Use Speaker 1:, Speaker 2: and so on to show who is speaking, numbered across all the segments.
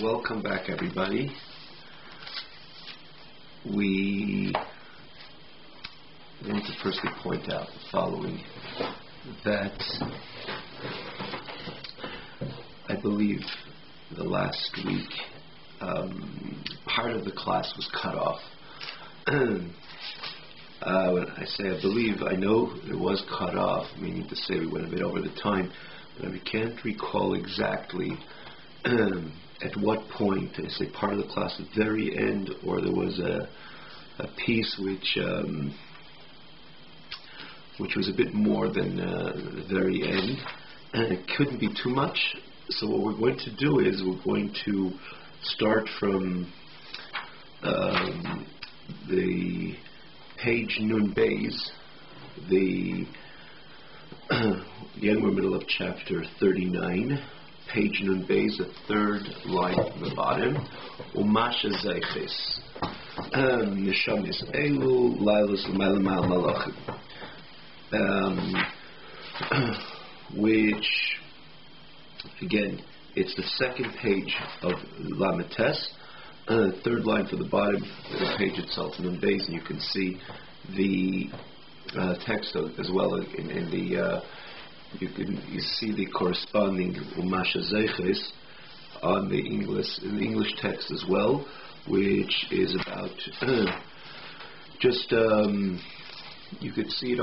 Speaker 1: Welcome back, everybody. We want to firstly point out the following, that I believe the last week part of the class was cut off. When I say I believe, I know it was cut off, meaning to say we went a bit over the time, but I can't recall exactly at what point. I say part of the class at the very end, or there was a piece which was a bit more than the very end, and it couldn't be too much. So what we're going to do is we're going to start from the page Nun Beis, again we're middle of chapter 39, page Nun Beis, the third line from the bottom. Umasha Zeiches Neshamis Elu Lailus L'Mayla Malachim, which again, it's the second page of Lamites, third line from the bottom of the page itself, Nun Beis, and you can see the text as well in the you see the corresponding Umasha Zeiches on the in the English text as well, which is about you could see it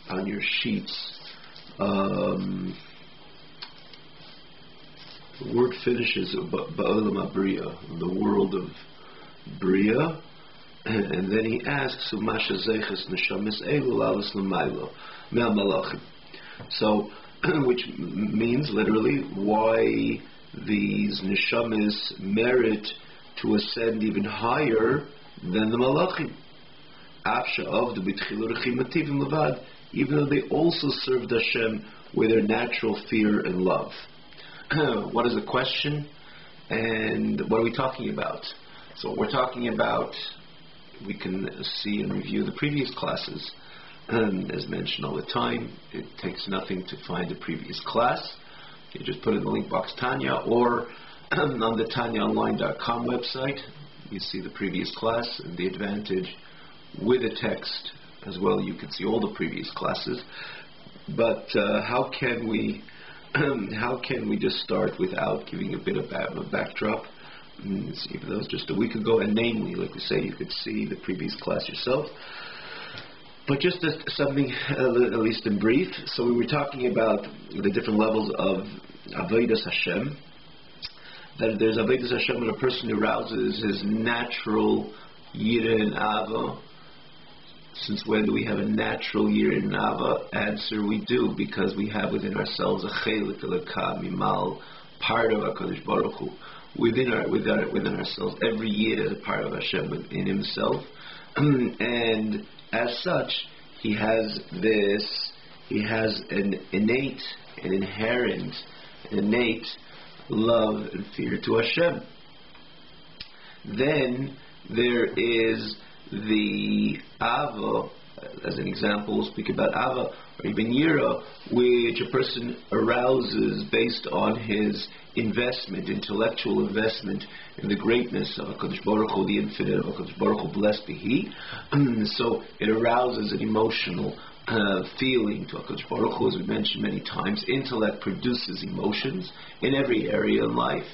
Speaker 1: on your sheets. The word finishes Ba'olam HaBriya, the world of Bria, and then he asks Umasha Zeiches Neshamis Elu Lailus L'Mayla Me'al Malachim. So, which means literally why these Neshamis merit to ascend even higher than the Malachim. Afsha Avdu B'Tchilu Rechimativim Levad, even though they also served Hashem with their natural fear and love. What is the question, and what are we talking about? So what we're talking about, we can see and review the previous classes. As mentioned all the time, it takes nothing to find the previous class. You just put it in the link box Tanya, or on the TanyaOnline.com website, you see the previous class, and the advantage with a text as well, you can see all the previous classes. But how can we just start without giving a bit of a backdrop? Even though it was just a week ago, and namely, like we say, you could see the previous class yourself. But just something, at least in brief. So we were talking about the different levels of Avodas Hashem. That there's Avodas Hashem when a person arouses his natural Yireh and Ava. Since when do we have a natural Yireh and Ava? Answer: we do, because we have within ourselves a Chelik Elokah Mimal, part of HaKadosh Baruch Hu. Within ourselves, every Yid is a part of Hashem within himself, and as such, he has an inherent love and fear to Hashem. Then there is the Ava, as an example, we'll speak about Ava, or even Yira, which a person arouses based on his intellectual investment in the greatness of HaKadosh Baruch Hu, the infinite of HaKadosh Baruch Hu, blessed be He. So it arouses an emotional feeling to HaKadosh Baruch Hu, as we mentioned many times. Intellect produces emotions in every area in life.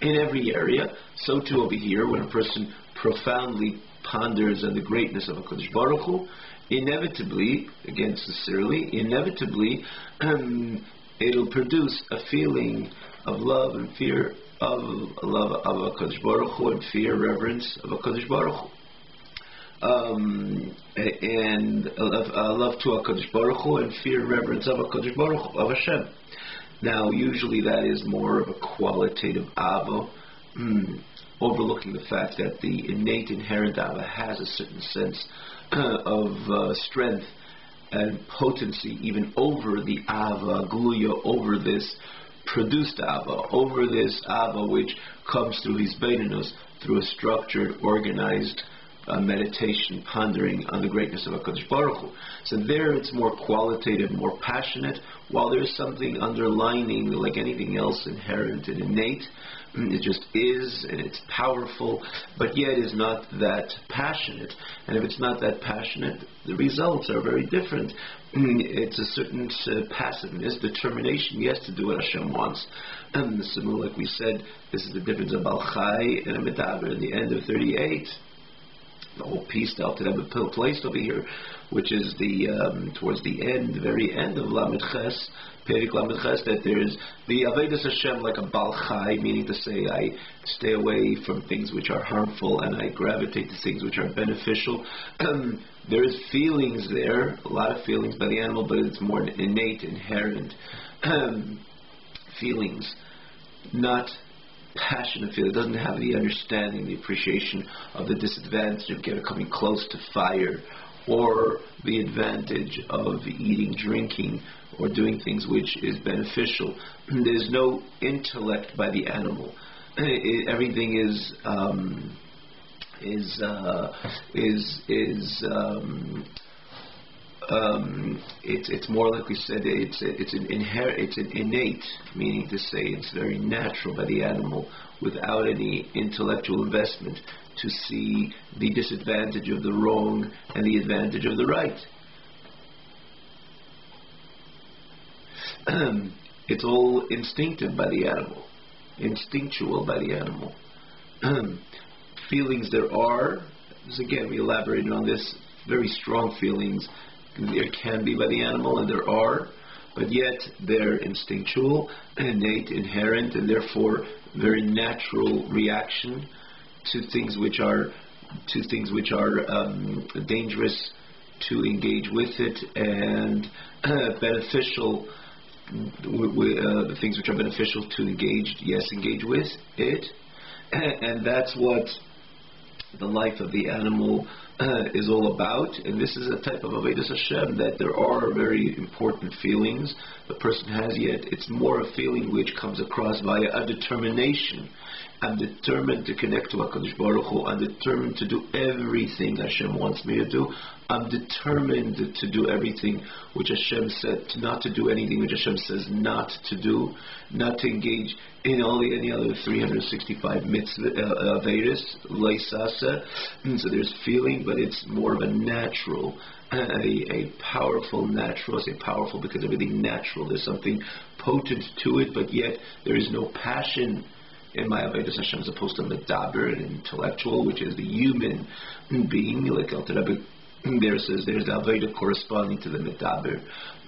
Speaker 1: In every area. So too over here, when a person profoundly ponders on the greatness of HaKadosh Baruch Hu, inevitably, it'll produce a feeling of love and fear of HaKadosh Baruch Hu, and fear, reverence of HaKadosh Baruch Hu. And love to HaKadosh Baruch Hu, and fear, reverence of HaKadosh Baruch Hu, of Hashem. Now, usually that is more of a qualitative Ava, overlooking the fact that the innate, inherent Ava has a certain sense of strength and potency, even over the Ava Gluya, over this produced Ava, over this Ava which comes through his Beinunus, through a structured, organized meditation, pondering on the greatness of HaKadosh Baruch Hu. So there it's more qualitative, more passionate, while there's something underlining, like anything else, inherent and innate. It just is, and it's powerful, but yet is not that passionate. And if it's not that passionate, the results are very different. It's a certain passiveness, determination, yes, to do what Hashem wants. Similar, like we said, this is the difference of Baal Chai and a Medaber in the end of 38. The whole piece that I've placed over here, which is the towards the end, the very end of Lamed Ches, Perik Lamed Ches, that there's the Avodas Hashem like a Baal Chai, meaning to say I stay away from things which are harmful and I gravitate to things which are beneficial. There's feelings there, a lot of feelings by the animal, but it's more innate, inherent feelings, not passionate feel. It doesn't have the understanding, the appreciation of the disadvantage of coming close to fire, or the advantage of eating, drinking, or doing things which is beneficial. There's no intellect by the animal. Everything it's more like we said. It's an innate, meaning to say it's very natural by the animal, without any intellectual investment, to see the disadvantage of the wrong and the advantage of the right. It's all instinctive by the animal, instinctual by the animal. Feelings there are, again, we elaborated on this, very strong feelings there can be by the animal, and there are, but yet they're instinctual, innate, inherent, and therefore very natural reaction to things which are dangerous to engage with it, and beneficial. The things which are beneficial to engage with it, and that's what the life of the animal is all about. And this is a type of Avodas Hashem, that there are very important feelings the person has, yet it's more a feeling which comes across via a determination. I'm determined to connect to HaKadosh Baruch Hu. I'm determined to do everything Hashem wants me to do. I'm determined to do everything which Hashem said, not to do anything which Hashem says not to do, not to engage in any other 365 mitzvah, Averis, Leisasa. So there's feeling, but it's more of a natural, a powerful natural. I say powerful because everything natural, there's something potent to it, but yet there is no passion in my Avodas Hashem, as opposed to Medaber, an intellectual, which is the human being, like Al Tarabbi there says there's the Avodah corresponding to the Medaber,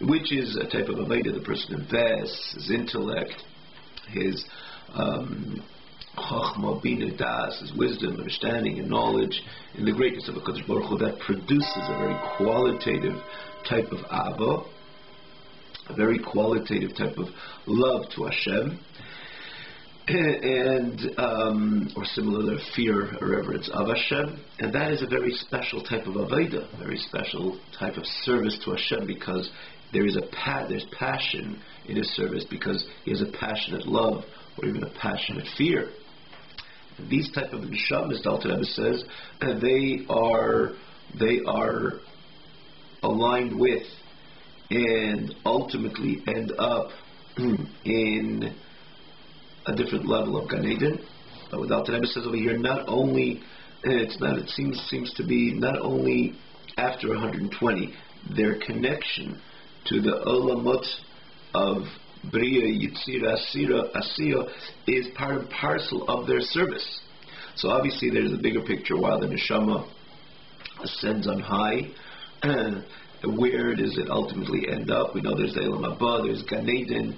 Speaker 1: which is a type of Avodah the person invests his intellect, his Chochmah, Bina, Das, his wisdom, understanding, and knowledge in the greatness of HaKadosh Baruch Hu. That produces a very qualitative type of Ava, a very qualitative type of love to Hashem, and or similar fear or reverence of Hashem, and that is a very special type of avodah, very special type of service to Hashem, because there's passion in his service, because he has a passionate love or even a passionate fear. And these type of neshamas, the Alter Rebbe says, they are aligned with and ultimately end up in a different level of Gan Eden. But what the Alter Rebbe says over here, not only it seems to be not only after 120, their connection to the Olamot of Bria, Yitzira, Asiya is part and parcel of their service. So obviously there's a bigger picture. While the neshama ascends on high, where does it ultimately end up? We know there's the Elam Haba, there's Gan Eden,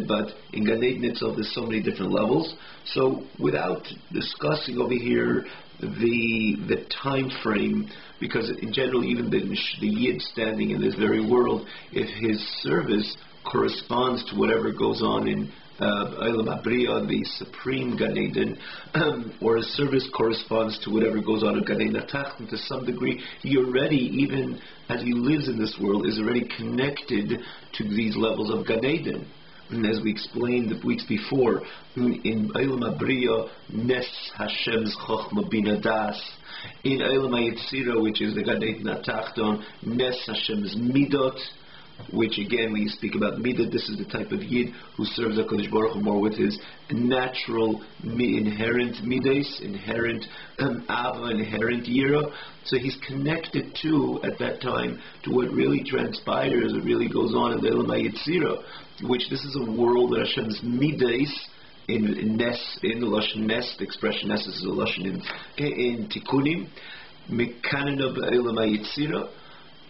Speaker 1: but in Gan Eden itself there's so many different levels. So without discussing over here the time frame, because in general even the Yid standing in this very world, if his service corresponds to whatever goes on in Elam Abriya, the supreme Gan Eden, or his service corresponds to whatever goes on in Gan Eden Tachten, to some degree, he already, even as he lives in this world, is already connected to these levels of Gan Eden. And as we explained the weeks before, in Olam HaBriya, Nes Hashem's Chochma Bina Das. In Olam HaYetzira, which is the Gan Eden Atachton, Nes Hashem's Midot, which again, when you speak about Midah, this is the type of Yid who serves HaKadosh Baruch Hu more with his natural, inherent Midas, inherent Ava, inherent Yira. So he's connected to, at that time, to what really transpires, what really goes on in the Olam HaYetzira, which this is a world that Hashem's Midas, in Nes, in the Lashon Nes, the expression Nes is a Lashon in Tikkunim, Mekanana B'Olam HaYetzira.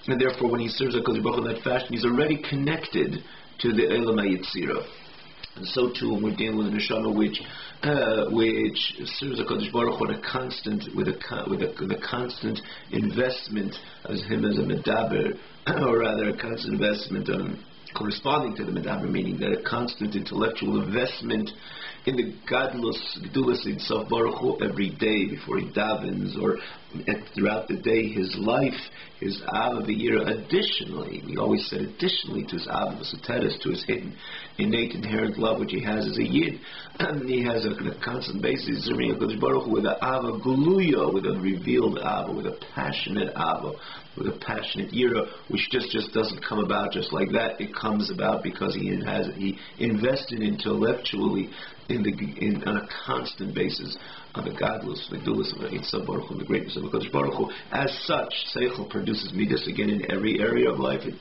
Speaker 1: And therefore, when he serves HaKadosh Baruch Hu in that fashion, he's already connected to the Olam HaYetzira. And so too, when we're dealing with a neshama which serves HaKadosh Baruch Hu on a constant, with a constant investment as him as a medaber, or rather a constant investment corresponding to the medaber, meaning that a constant intellectual investment in the Gedulus in Sof Baruch Hu every day before he davens, or throughout the day, his life, his Ava V'Yira. Additionally, we always said additionally to his Ava V'Soteres, to his hidden, innate, inherent love which he has as a Yid, and he has a constant basis serving HaKadosh Baruch Hu with an Ava Guluya, with a revealed Ava, with a passionate Ava, with a passionate Yira, which just doesn't come about just like that. It comes about because he invested intellectually on a constant basis on the godless, the Gedulus of the Sof Baruch Hu, and the greatness of the HaKadosh Baruch Hu. As such, Seichel produces midas again in every area of life. In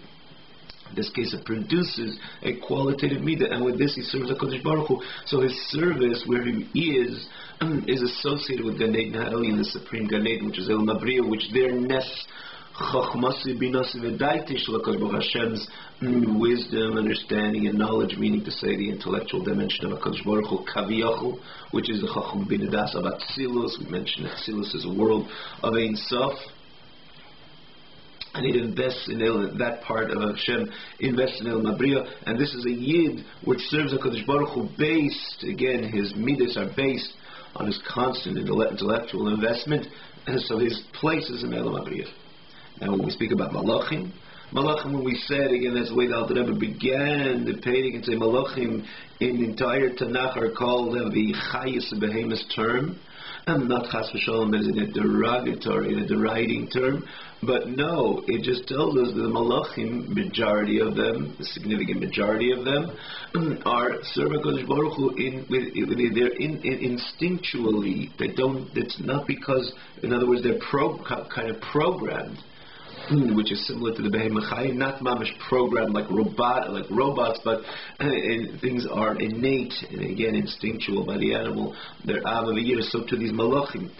Speaker 1: this case, it produces a qualitative midah, and with this he serves HaKadosh Baruch Hu. So his service, where he is associated with Gan Eden Ha'elyon, the supreme Gan Eden, which is Olam HaBriya, which their Nes Chachmasi Binasi V'Daitish HaKadosh Baruch Hashem's wisdom, understanding, and knowledge, meaning to say the intellectual dimension of HaKadosh Baruch Hu, Kaviyachol, which is the Chacham Bina Das of Atzilus. We mentioned that Atzilus is a world of Ein Sof, and it invests in that part of Hashem, invests in Olam HaBriya, and this is a Yid which serves HaKadosh Baruch Hu based, again, his midas are based on his constant intellectual investment, and so his place is in Olam HaBriya. Now, when we speak about Malachim, when we said, again, that's the way the Alter Rebbe began the painting, and say Malachim in the entire Tanakh are called the Chayis Behemoth term, and not Chas V'Shalom as in a derogatory, in a deriding term, but no, it just tells us that the Malachim, majority of them, the significant majority of them, are serving HaKadosh Baruch Hu they're instinctually. They don't. It's not because, in other words, they're kind of programmed, which is similar to the Behemoth Chayim, not mamish programmed like robots, but things are innate and again instinctual by the animal. They're Ava V'Yira. So to these Malachim,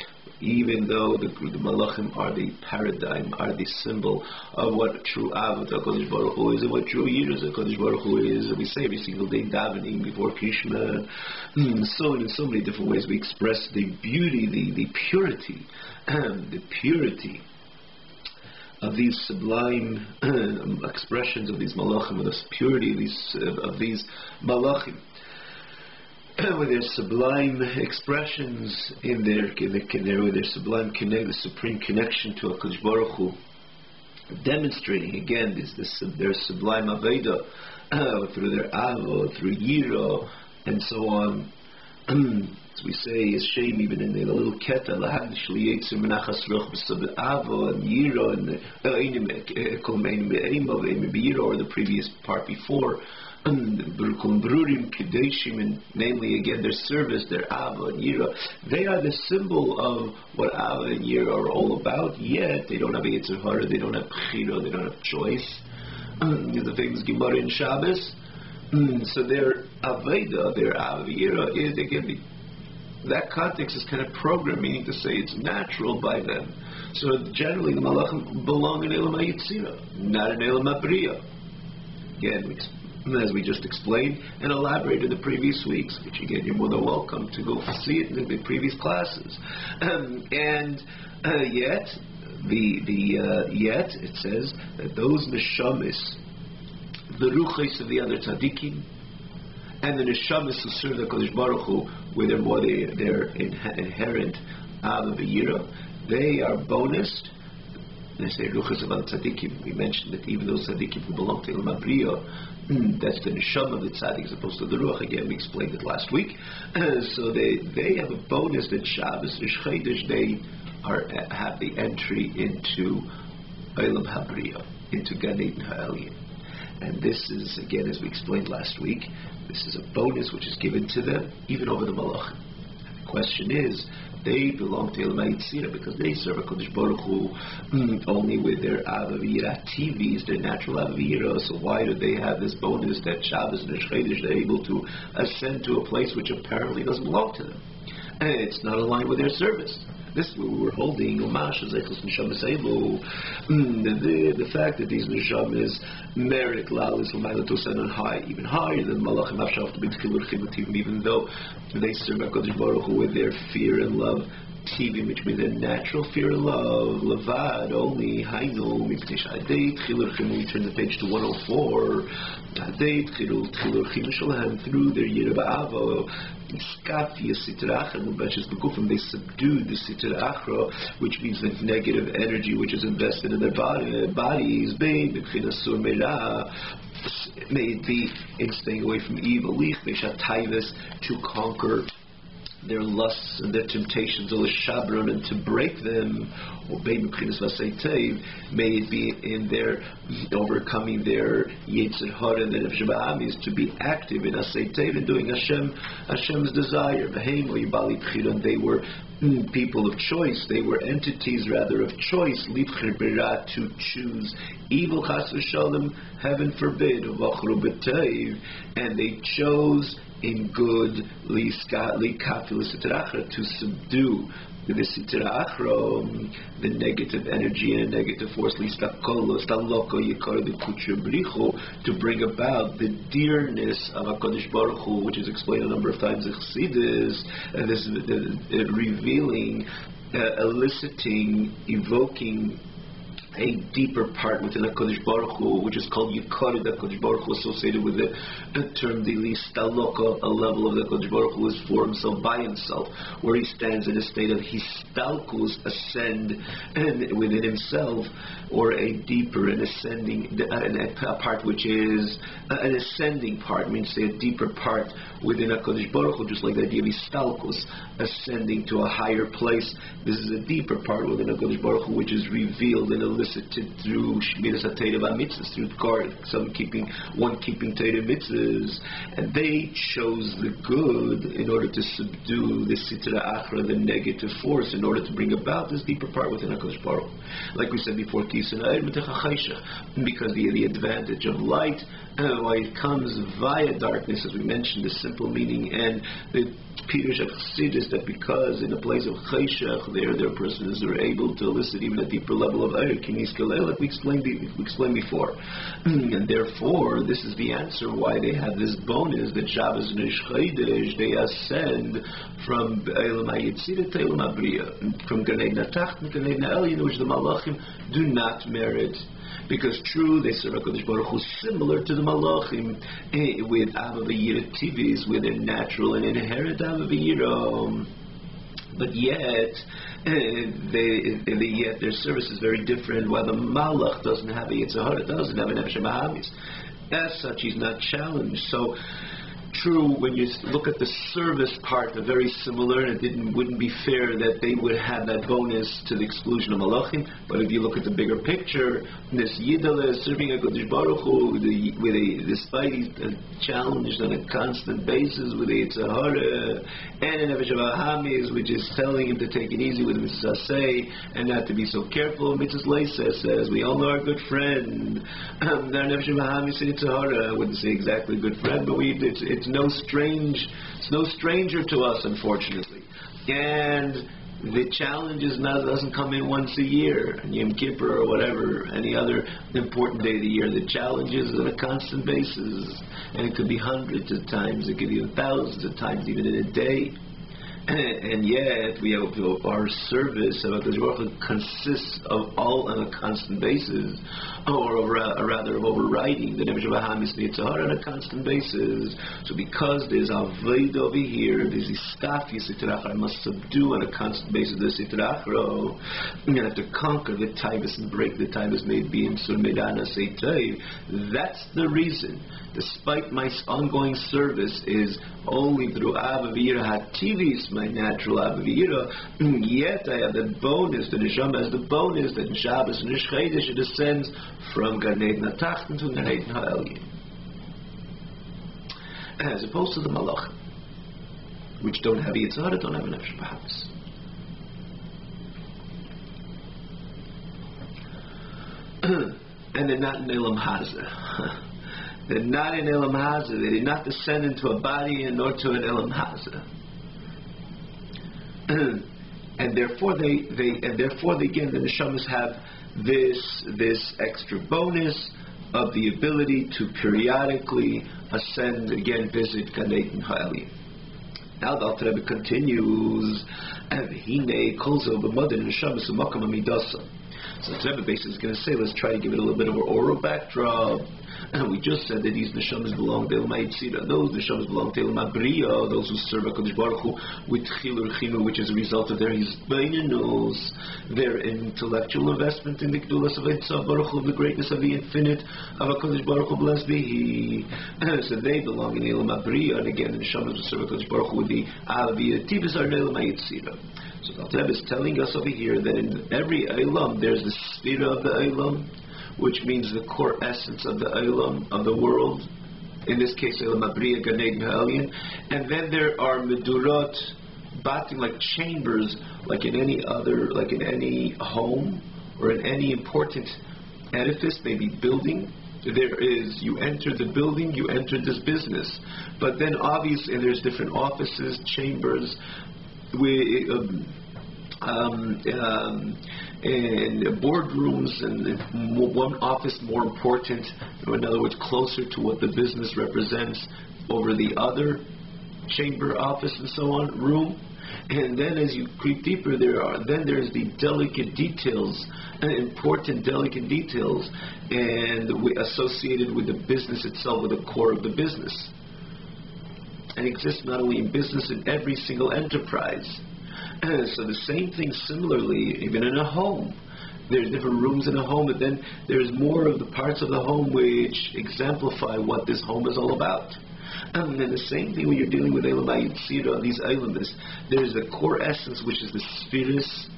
Speaker 1: even though the Malachim are the paradigm, are the symbol of what true Ava to HaKadosh Baruch Hu is, and what true Yira to HaKadosh Baruch Hu is, and we say every single day davening before Krishna, so in so many different ways we express the beauty, the purity, the purity of these sublime expressions of these malachim, of the purity of these malachim, with their sublime expressions with their sublime the supreme connection to HaKadosh Baruch Hu, demonstrating again their sublime aveda through their avo, through yiro, and so on. As we say, is shame even in the little keta lahagdish liyetzer menachas roch b'sabed avo and yiro and kol me'im be'ema ve'im be'yiro, or the previous part before, kol brurim kedeshim, and namely again their service, their avo and yiro. They are the symbol of what avo and yiro are all about. Yet they don't have a yetzer hara, they don't have bechira, they don't have choice. The famous Gemara in Shabbos. So their aveda, their avira, is again that context is kind of programmed, meaning to say it's natural by them. So generally, the malachim belong in Olam HaYetzira, not in Olam HaBriya. Again, as we just explained and elaborated the previous weeks, which again you're more than welcome to go see it in the previous classes. Yet it says that those neshamis, the ruchos of the other tzaddikim, and the neshamis who serve the HaKadosh Baruch Hu with their inherent Ava V'Yira, they are bonused they say ruchas about tzaddikim. We mentioned that even those tzaddikim who belong to Elam Abriya, that's the neshama of the tzaddik as opposed to the ruach. Again, we explained it last week. So they have a bonus that Shabbos Rish Chodesh they have the entry into Elam Habriya, into Gan Eden Ha'elyon. And this is, again, as we explained last week, this is a bonus which is given to them even over the malachim. And the question is, they belong to Elam Yitzira because they serve a Kodesh Baruch Hu only with their Avavira TVs, their natural Avavira. So why do they have this bonus that Shabbos and Rosh Chodesh they're able to ascend to a place which apparently doesn't belong to them? And it's not aligned with their service. This is what we were holding. The fact that these neshamas merit lalis to ascend on high, even higher than malachim afshav to be even though they serve HaKadosh Baruch Hu with their fear and love. Tivim, which means their natural fear and love, levad, only, hainu, miptish adeit, chilur chim, we turn the page to 104, adeit, chilur chim shalahem, through their yirah ba'avo, skafi, sitra achra, mubashis begufim, they subdued the sitra achra, which means the negative energy which is invested in their bodies, may it be in staying away from evil, to conquer their lusts and their temptations, and to break them, may it be in their overcoming their Yetzer Hara and their Nefesh Ba'amis, to be active in Asay Tev and doing Hashem's desire. They were people of choice, they were entities rather of choice, to choose evil, chas v'shalom, heaven forbid, and they chose in good to subdue the sitra achra, the negative energy and negative force, to bring about the dearness of HaKadosh Baruch Hu, which is explained a number of times in Chassidus, and this is revealing, eliciting, evoking a deeper part within HaKadosh Baruch Hu, which is called Yikar HaKadosh Baruch Hu, associated with the term Dili Staloka, a level of the HaKadosh Baruch Hu is for himself, by himself, where he stands in a state of Histalkus, ascend, and within himself, or a deeper and ascending, a part which is an ascending part, means say a deeper part within HaKadosh Baruch Hu, just like the idea of Histalkus, ascending to a higher place. This is a deeper part within HaKadosh Baruch Hu, which is revealed and elicited through Shmiras HaTeira Mitzvahs, through one keeping Teira Mitzvahs, and they chose the good in order to subdue the Sitra Achra, the negative force, in order to bring about this deeper part within HaKadosh Baruch Hu. Like we said before, because the advantage of light, why it comes via darkness, as we mentioned, the simple meaning, and the Pirush of Chassidus, that because in a place of Chayshach, their persons are able to elicit even a deeper level of Arieh, like we explained before. And therefore, this is the answer why they have this bonus that Shabbos and Rosh Chodesh, they ascend from Elam HaYitzira to Elam Habriya, from Gan Eden HaTacht to Gan Eden HaElyon, which the Malachim do not merit. Because true, they serve HaKadosh Baruch Hu similar to the Malachim, with Avavira TVs, with their natural and inherent Avavira. But yet their service is very different. While the Malach doesn't have a Yetzer Hara, doesn't have an Nefesh Ba'amis, as such, he's not challenged. So, true, when you look at the service part, they're very similar, and it wouldn't be fair that they would have that bonus to the exclusion of Malachim. But if you look at the bigger picture, this Yidala serving HaKadosh Baruch Hu, despite he's challenged on a constant basis with the Yetzer Hara and an Nefesh Ba'amis, which is telling him to take it easy with Mitzvah Say and not to be so careful. Mitzvah Leisa says, we all know our good friend. Our Nefesh Ba'amis and Yetzer Hara, I wouldn't say exactly good friend, but it's no stranger to us, unfortunately. And the challenge doesn't come in once a year, Yom Kippur or whatever, any other important day of the year. The challenge is on a constant basis, and it could be hundreds of times, it could be thousands of times, even in a day. And yet, we have our service of HaKadosh Baruch Hu consists of all on a constant basis or rather of overriding the Nebuch of Bahamis Yitzhahara on a constant basis. So because there's Avodah over here, there's Iskafi Sitrachra, I must subdue on a constant basis the Sitrachra. I'm going to have to conquer the Taivas and break the Taivas, may be in Sur Medana Seitay. That's the reason, despite my ongoing service is only through Avavira Hativis, my natural Avavira, yet I have the bonus, the Neshama has the bonus that in Shabbos and Nishchedish it descends from Gan Eden HaTachton to Gan Eden HaElyon. As opposed to the Malach, which don't have Yitzhara, don't have an Nefesh Bahamis. And they're not in Elam Hazeh. They're not in Elam Hazeh. They did not descend into a body and nor to an Elam Hazeh. And therefore they again, the neshamas have this extra bonus of the ability to periodically ascend again, visit Gan Eden HaElyon. Now the Alter Rebbe continues, Hine kolzo b'modin neshamas u'makam amidasa. So the Rebbe basically is going to say, let's try to give it a little bit of an oral backdrop. And we just said that these neshamas belong to Elam HaYetzira. Those neshamas belong to Elam HaBriya, those who serve HaKadosh Baruch Hu with chilur chinu, which is a result of their hisbeinenus, their intellectual investment in the Gdulas of Eitzav Baruch Hu, the greatness of the infinite of HaKadosh Baruch Hu, blessed be He. So they belong in Elam HaBriya, and again, the neshamas who serve HaKadosh Baruch Hu with the Aviyah Tibis are in Elam HaYetzira. So the Alter Rebbe is telling us over here that in every Elam there's the Sphira of the Elam, which means the core essence of the Elam, of the world. In this case, Elam HaBriya, Gan Eden HaElyon. And then there are Medurot, batim, like chambers, like in any home, or in any important edifice, maybe building. There is, you enter the building, you enter this business. But then obviously, there's different offices, chambers, and boardrooms, and one office more important, in other words, closer to what the business represents over the other chamber, office, and so on, room. And then as you creep deeper, there's the delicate details, important delicate details, and associated with the business itself, with the core of the business. And exists not only in business, in every single enterprise. So the same thing similarly, even in a home. There's different rooms in a home, but then there's more of the parts of the home which exemplify what this home is all about. And then the same thing when you're dealing with Elam HaYetzira, these elements, there's the core essence, which is the Spheris,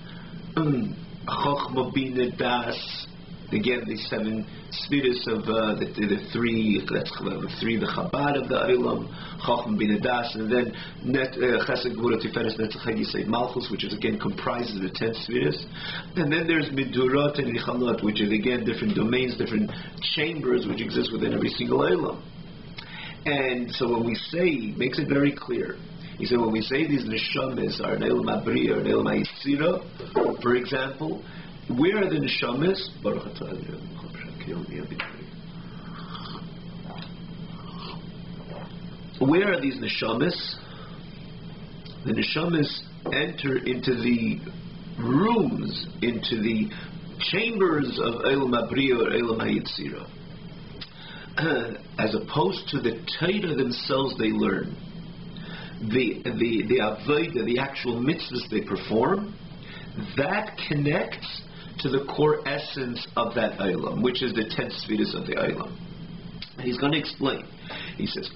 Speaker 1: Chochma, Bina, Das. Again, the seven spheres of the three, the Chabad of the Elam, Chochma, Bina, Das, and then Chesed, Gvura, Tiferes, Netzach, Yisei, Malchus, which is again comprises the 10 spheres. And then there's Midurot and Nichalot, which is again different domains, different chambers which exist within every single Elam. And so when we say, makes it very clear. He said when we say these neshamas are an Elam HaBriya or an Elam HaYetzira, for example, where are the neshamas? Where are these neshamas? The neshamas enter into the rooms, into the chambers of Elam HaBriya or Elam HaYetzira. As opposed to the Torah themselves they learn. The Avodah, the actual mitzvahs they perform, that connects to the core essence of that Eilam, which is the 10 spheres of the Eilam. And he's going to explain. He says, this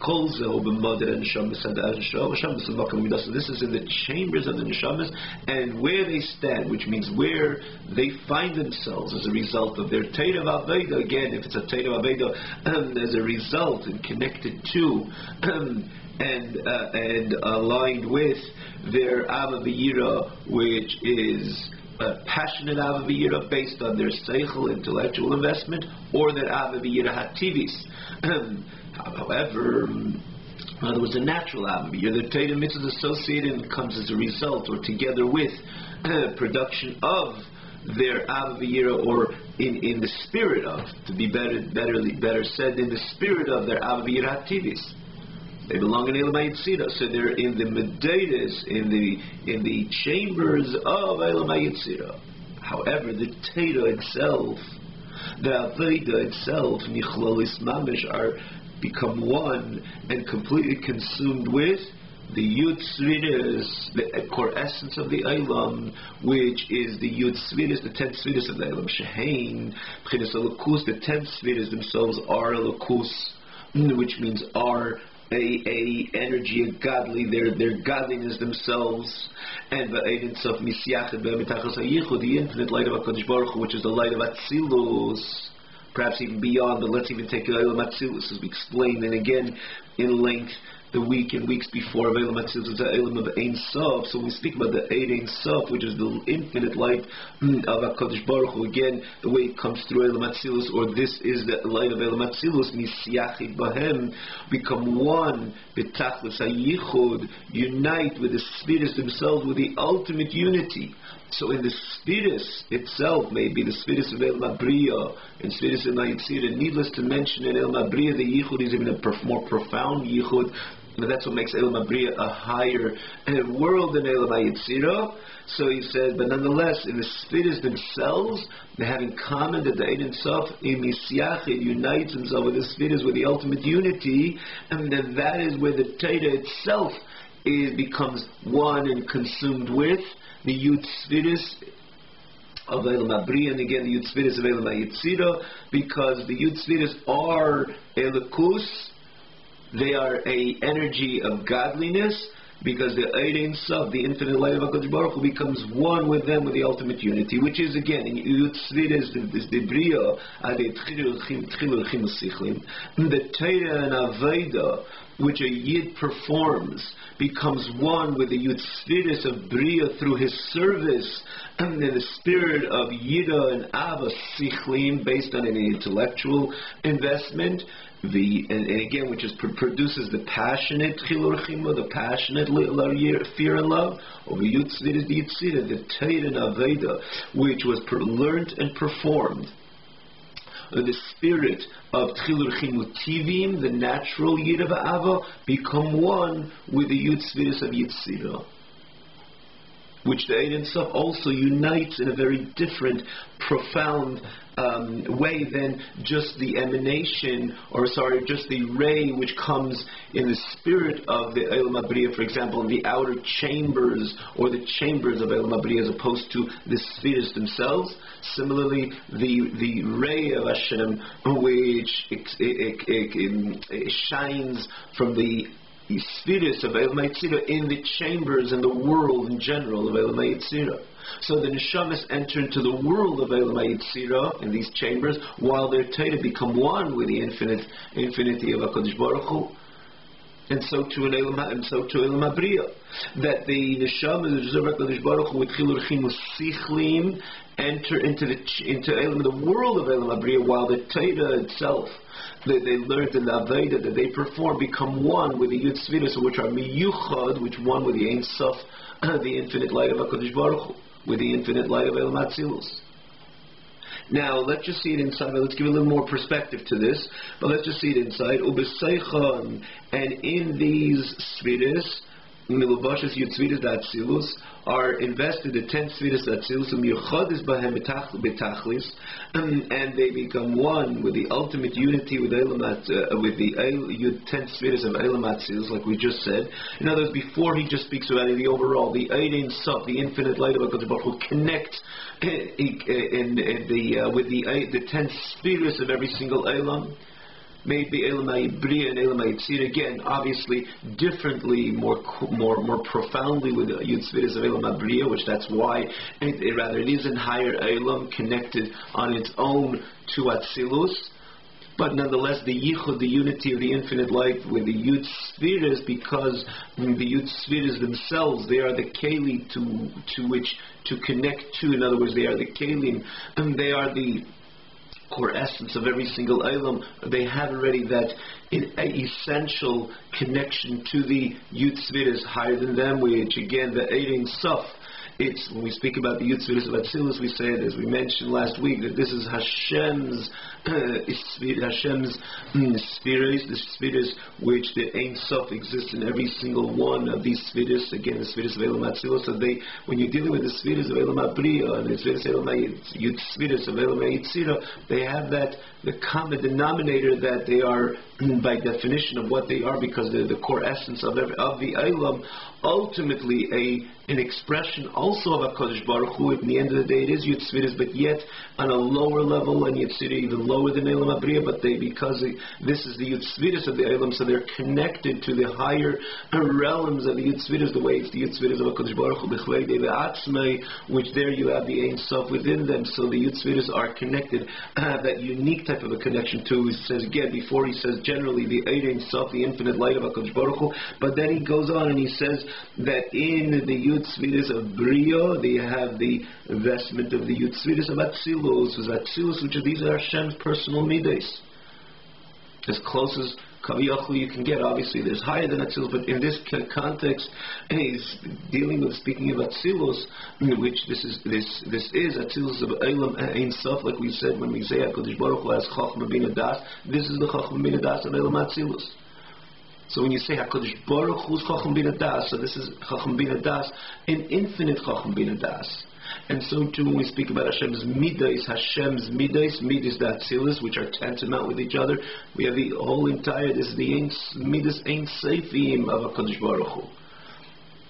Speaker 1: is in the chambers of the neshamas, and where they stand, which means where they find themselves as a result of their Torah Avodah. Again, if it's a Torah Avodah, as a result and connected to and aligned with their Ava V'yira, which is passionate Ava V'yira based on their seichel, intellectual investment, or their Ava V'yira Hativis. However, in other words, a natural Ava V'yira, the Torah mitzvah is associated and comes as a result or together with production of their Ava V'yira, or in the spirit of, to be better said, in the spirit of their Ava V'yira Hativis. They belong in Elam HaYetzira, so they're in the Medeiros, in the chambers of Elam HaYetzira. However, the Torah itself, The Aveda itself, Nichlalis Mamish, are become one and completely consumed with the Yud Sviris, the core essence of the Eilam, which is the Yud Sviris, the 10 Sviris of the Eilam. Shehein, Pchinas Elokus, the 10 Sviris themselves are Elokus, which means are a energy, a godly, their godliness themselves, and the infinite light of HaKadosh Baruch Hu, which is the light of Atzilus, perhaps even beyond, but let's even take the Eilam Atzilus as we explained, and again in length, the week and weeks before of Eilam Atzilus, the Eilam of Ein Sof. So when we speak about the Ein Sof, which is the infinite light of HaKadosh Baruch Hu, again, the way it comes through Eilam Atzilus, or this is the light of Eilam Atzilus, Misyachid Bahem, become one, B'tachlis HaYichud, unite with the spheres themselves, with the ultimate unity. So in the spheres itself, maybe the spheres of Eilam HaBriya, and spheres of Yitzira, needless to mention, in Eilam HaBriya, the Yichud is even a more profound Yichud. And that's what makes Eilam HaBriya a higher world than Eilam HaYitzira. So he said, but nonetheless, in the spheres themselves, they have in common that the Ein Sof, Imisyachid, unites himself with the spheres, with the ultimate unity, and then that is where the Torah itself becomes one and consumed with the Yud Spheres of Eilam HaBriya, and again the Yud Spheres of Eilam HaYitzira, because the Yud Spheres are Elokus, they are a energy of godliness, because the Ein Sof, the infinite light of HaKadosh Baruch Hu, becomes one with them, with the ultimate unity, which is again in Yud Spheres, the Bria, the Torah and Aveda, which a Yid performs, becomes one with the Yud Spheres of Bria through his service, and then the spirit of Yida and Ava Sichlim, based on an intellectual investment, and again, which produces the passionate Chilur Chima, the passionate fear and love, of the Yud Spheres, the Yitzira, the Torah and Aveda, which was learned and performed. The spirit of Tchilur Chimu Tivim, the natural Yid of Ava, become one with the Yud Spheres of Yitzira, which the Ein Sof also unites in a very different, profound way than just the emanation, just the ray which comes in the spirit of the Eilam HaBriya, for example, in the outer chambers, or the chambers of Eilam HaBriya, as opposed to the spheres themselves. Similarly, the ray of Hashem, which it shines from the spheres of Eilam HaYitzira in the chambers and the world in general of Eilam HaYitzira. So the neshamas enter into the world of Eilam HaYitzira in these chambers, while their Torah become one with the infinity of HaKadosh Baruch Hu. And so to Eilam HaBriya, that the neshamas of HaKadosh Baruch Hu with Chilur Chimu Sichlim enter into the world of Eilam HaBriya, while the Torah itself, they learned in the Aveda that they perform, become one with the Yud Spheres, which are Miyuchad, which one with the Ein Sof, the infinite light of HaKadosh Baruch Hu, with the infinite light of Eilam Atzilus. Now, let's just see it inside. Let's give a little more perspective to this, but let's just see it inside. Ubeseichon, and in these spheres, Miluvashas Yud Spheres Atzilus, are invested the 10 Spheres Atzilus, Yuchadis Bahem Betachlis, and they become one with the ultimate unity with the 10 Spheres of Eilam Atzilus, like we just said. In other words, before he just speaks about the overall, the Ein Sof, the infinite light of HaKadosh Baruch Hu, connect with the 10 Spheres of every single Eilam. Maybe Eilam HaBriya and Eilam HaYitzira, again, obviously, differently, more profoundly with the Yud Spheres of Eilam HaBriya, which that's why, it is in higher Eilam, connected on its own to Atzilus. But nonetheless, the Yichud, the unity of the infinite light with the Yud Spheres, because the Yud Spheres themselves, they are the Keli to which to connect to. In other words, they are the Kelim, and they are the core essence of every single Eilam. They have already that essential connection to the Yud Spheres higher than them, which again the Ein Sof it's when we speak about the Yud Svidus of Atzilus, we say it, as we mentioned last week, that this is Hashem's Hashem's Svidus, the Svidus which the Ein Sof exists in every single one of these Svidus. Again, the Svidus of Elam Atzilus. So when you're dealing with the Svidus of Elam Abriya and the Svidus of Elam Yud Svidus of Elam Yitzira, they have that the common denominator that they are, by definition of what they are, because they're the core essence of the Elam, ultimately an expression also of HaKadosh Baruch Hu. At the end of the day, it is Yud Svidus, but yet on a lower level, and Yitzira even lower than Elam Abriya, but this is the Yud Svidus of the Elam, so they're connected to the higher realms of the Yud Svidus, the way it's the Yud Svidus of HaKadosh Baruch Hu, B'chlei Dei V'atzmei, which there you have the Ein Sof within them, so the Yud Svidus are connected, that unique type of a connection to, he says again, before he says generally the Ein Sof, the infinite light of HaKadosh Baruch Hu, but then he goes on and he says that in the Yud Svidus of Bria, they have the vestment of the Yud Svidus of Atzilus, which are these are Hashem's personal midas. As close as Kaviyachlu you can get. Obviously, there's higher than Atzilus, but in this context, he's speaking of Atzilus, which this is Atzilus of Elam Ein Sof, like we said when we say HaKadosh Baruch Hu has Chachma Bina Das. This is the Chachma Bina Das of Elam Atzilus. So when you say HaKadosh Baruch Hu's Chacham Bina Das, so this is Chacham Bina Das, an infinite Chacham Bina Das. And so too when we speak about Hashem's Midas, Midas the Atzilus, which are tantamount with each other, we have the whole entire, this is the Midas Ein Seifim of HaKadosh Baruch Hu,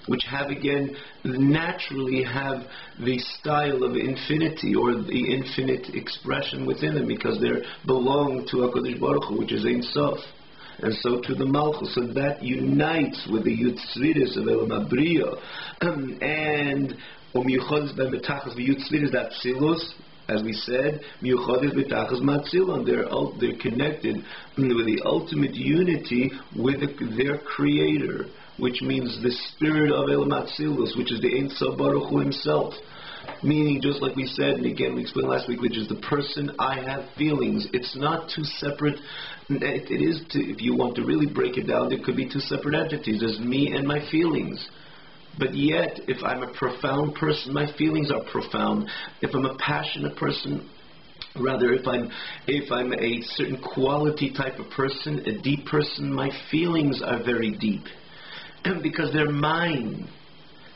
Speaker 1: which have again, naturally have the style of infinity, or the infinite expression within them, because they belong to HaKadosh Baruch Hu, which is Ein Sof. And so to the Malchus, so that unites with the Yud Svidus of Elam Abriya, and Miyuchodes ben Betachas v'Yud Svidus that Atzilus, as we said, Miyuchodes Betachas Matzilon. They're connected with the ultimate unity with their Creator, which means the spirit of Elam Atzilus, which is the Ein Sof Baruch Hu himself. Meaning, just like we said, and again we explained last week, which is the person, I have feelings. It's not two separate. It is, if you want to really break it down, there could be two separate entities. There's me and my feelings. But yet, if I'm a profound person, my feelings are profound. If I'm a passionate person, rather, if I'm a certain quality type of person, a deep person, my feelings are very deep, because they're mine.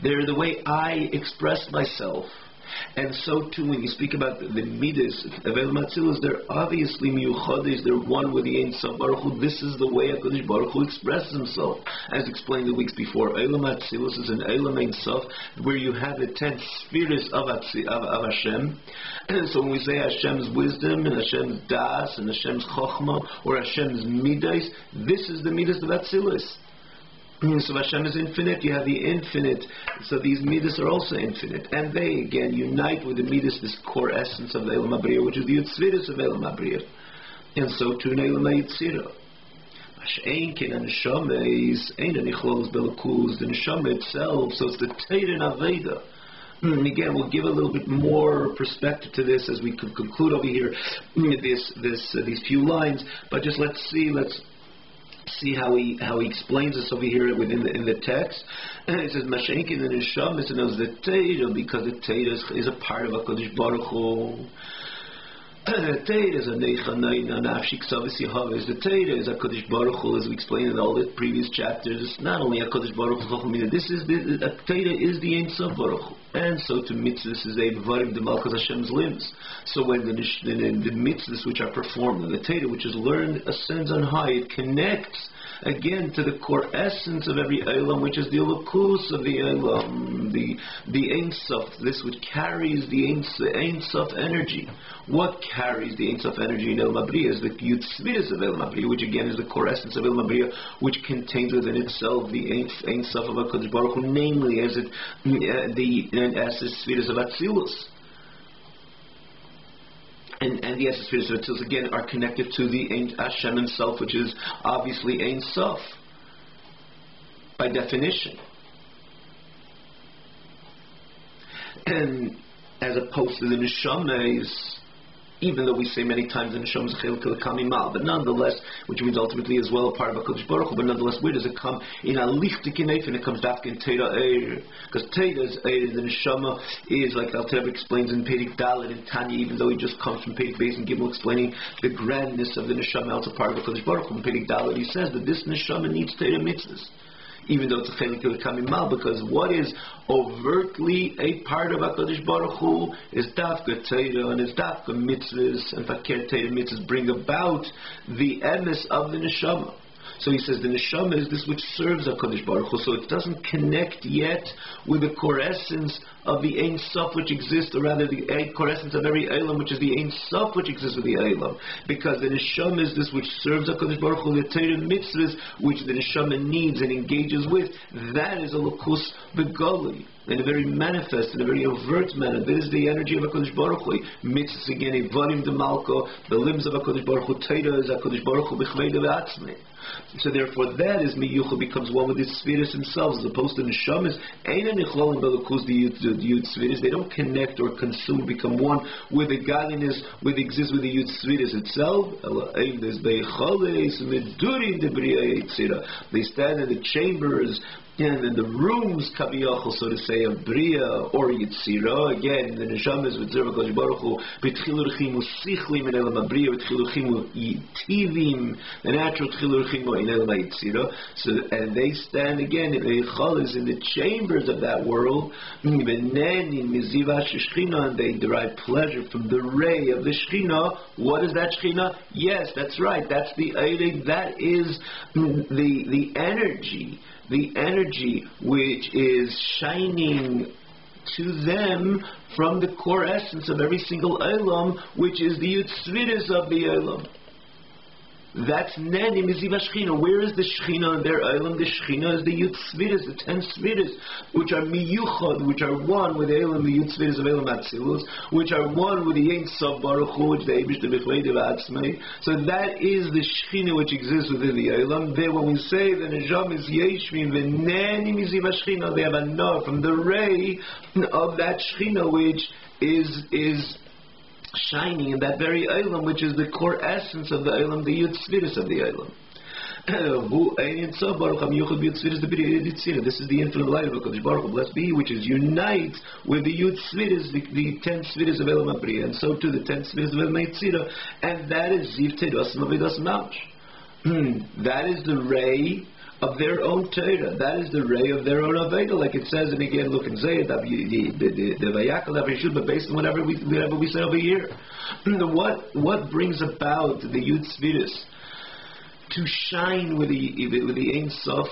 Speaker 1: They're the way I express myself. And so too, when you speak about the midas of Elam Atzilus, they're obviously miyuchades, they're one with the Ein Sof Baruch Hu. This is the way HaKadosh Baruch Hu expresses himself, as explained the weeks before. Elam Atzilus is an Elam Ein Sof, where you have the 10 spheres of Hashem. And so when we say Hashem's wisdom, and Hashem's das, and Hashem's chokhmah, or Hashem's midas, this is the midas of Atzilus. So Hashem is infinite, you have the infinite, so these midas are also infinite, and they again unite with the midas, this core essence of the Elam Abriya, which is the Yud Svidus of Elam Abriya, and so too in Elam Yitzira. The neshama itself, so it's the Teira and Aveda. And again, we'll give a little bit more perspective to this as we conclude over here these few lines, but just let's see how he explains this over here in the text. And it says Mashenkin and Neshamis, and knows the Teira, because the Teira is a part of HaKadosh Baruch Hu. The Teira is a Nechanayna Nafshik Savis Yehaves. The Teira is HaKadosh Baruch Hu, as we explained in all the previous chapters. It's not only HaKadosh Baruch Hu. This is the Teira is the Ein Sof Baruch Hu, and so to mitzvahs is a Varim de Malchus Hashem's limbs. So when the mitzvahs which are performed, and the Teira which is learned ascends on high, it connects again to the core essence of every Elam, which is the Elokus of the Elam, the Ein Sof, this which carries the Ein Sof energy. What carries the Ein Sof energy in Elam Abriya is the Yud Svidus of Elam Abriya, which again is the core essence of Elam Abriya, which contains within itself the Ein Sof of HaKadosh Baruch Hu, namely as the Svidus of Atzilus. And the essence spheres of Atzilus again are connected to the Hashem himself, which is obviously Ein Sof by definition, and as opposed to the neshamas, even though we say many times the neshama is chelik kamimal, but nonetheless, which means ultimately as well a part of HaKadosh Baruch Hu, but nonetheless, where does it come? In a lichtik neif, and it comes back in Teira Eir, because Teira is Eir, the neshama is, like Al Tereb explains in Perik Dalet in Tanya, even though he just comes from Perik Beis and Gimel explaining the grandness of the neshama, it's a part of HaKadosh Baruch Hu. In Perik Dalet he says that this neshama needs Teira mitzvahs, even though it's a chelik kamimal, because what is overtly a part of HaKadosh Baruch Hu is dafka Teira, and it's dafka mitzvahs, and fakir Teira mitzvahs bring about the emes of the neshama. So he says the neshama is this which serves HaKadosh Baruch Hu, so it doesn't connect yet with the core essence of the Ein Sof which exists, or rather the core essence of every Eilam, which is the Ein Sof which exists with the Eilam. Because the neshama is this which serves HaKadosh Baruch Hu, the Torah mitzvahs which the neshama needs and engages with. That is a lukus begoli, in a very manifest, in a very overt manner. That is the energy of HaKadosh Baruch Hu. Mitzvahs again, Evarim de Malko, the limbs of HaKadosh Baruch Hu. Torah is HaKadosh Baruch Hu b'chvei de'atzmei. So therefore, that is miyucha becomes one with the spheres themselves, as opposed to neshamas. Eina nichlolim belukus the yud spheres. They don't connect or consume, become one with the godliness, with exists with the yud spheres itself. They stand in the chambers and in the rooms, kaviyachol, so to say, of Bria or Yitzira. Again, the neshama is with Zerva Kodesh Baruch Hu, b'tchilu rechimu sichlim in elam Bria, b'tchilu rechimu yitivim, the natural tchilu rechimu in elam Yitzira. So, and they stand again, Eichal is in the chambers of that world, and they derive pleasure from the ray of the Shechina. What is that Shechina? Yes, that's right, that's the Arieh, that is the energy. The energy which is shining to them from the core essence of every single Eilam, which is the Yitzviris of the Eilam. That's Neni Miziva Shechina. Where is the Shechina in their Eilam? The Shechina is the Yitzviris, the 10 Sviris, which are Miyuchad, which are one with Eilam, the Yitzviris of Eilam Atzilus, which are one with the Ein Sof Baruch Hu, which the Eibush the B'chlei Devatzmei. So that is the Shechina which exists within the Eilam. There, when we say the Nejam is Yeshvim, the Neni Miziva Shechina, they have enough from the ray of that Shechina which is shining in that very Eilam, which is the core essence of the Eilam, the Yud Sviris of the Eilam. This is the infinite light of HaKadosh Baruch Hu, blessed be He, which is unite with the Yud Sviris, the 10 Sviris of Eilam Abriya, and so too the 10 Sviris of Eilam Yitzira, and that is Ziv Teiros Mavidas Mamash. That is the ray of their own Torah. That is the ray of their own Aveda, like it says, and again, look and say it, the Vayakal Avraham, but based on whatever we said over here. What brings about the Yud Sviris to shine with the Ein Sof,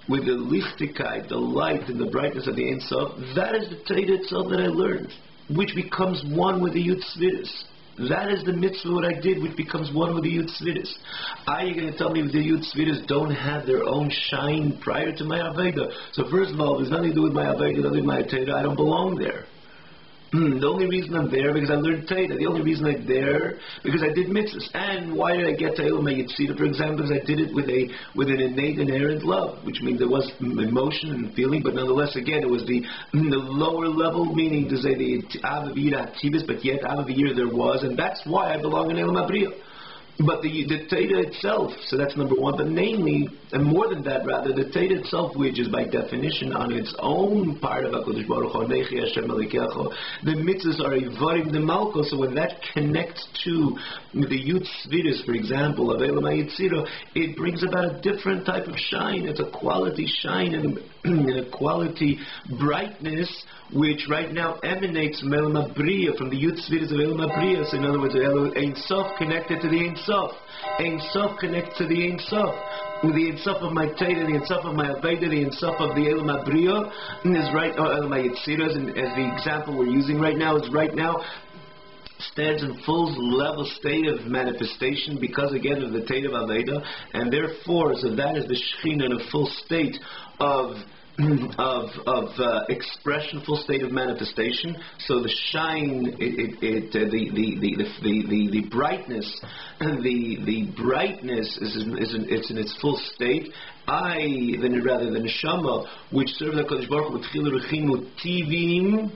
Speaker 1: with the lichtigkeit, the light and the brightness of the Ein Sof? That is the Torah itself that I learned, which becomes one with the Yud Sviris. That is the mitzvah what I did, which becomes one with the Yud Sviris. Are you going to tell me the Yud Sviris don't have their own shine prior to my Aveda? So first of all, there's nothing to do with my Aveda, nothing with my Torah. I don't belong there. The only reason I'm there because I learned Torah. The only reason I'm there because I did mitzvahs. And why did I get to Eilam Yitzira, for example? Because I did it with an innate, inherent love, which means there was emotion and feeling, but nonetheless, again, it was the lower level, meaning to say the Avavira Tibis, but yet Avavira there was, and that's why I belong in Eilam Abriya. But the Torah itself, so that's number one, but namely, and more than that rather, the Torah itself, which is by definition on its own part of HaKadosh Baruch Hu, Nechi Hashem Elikecho, the mitzvahs are Ivarim de Malko, so when that connects to the Yud Sviris, for example, of Eilam Yitzira, it brings about a different type of shine. It's a quality shine and a quality brightness which right now emanates from Eilam Abriya, from the Yud Sviris of Eilam Abriya. So in other words, Ein Sof connected to the Ein Sof. Ein Sof connects to the Ein Sof. With the Ein Sof of my Torah, the Ein Sof of my Aveda, the Ein Sof of the Eilam Abriya is right, Eilam Yitzira, and as the example we're using right now, is right now stands in full level state of manifestation because again of the Torah of Aveda, and therefore, so that is the Shechina in a full state of expression, full state of manifestation. So the shine, the brightness, the brightness is in its full state. Rather the neshama, which serves the Kodesh Baruch Hu with Chilu Rechimu Tivim,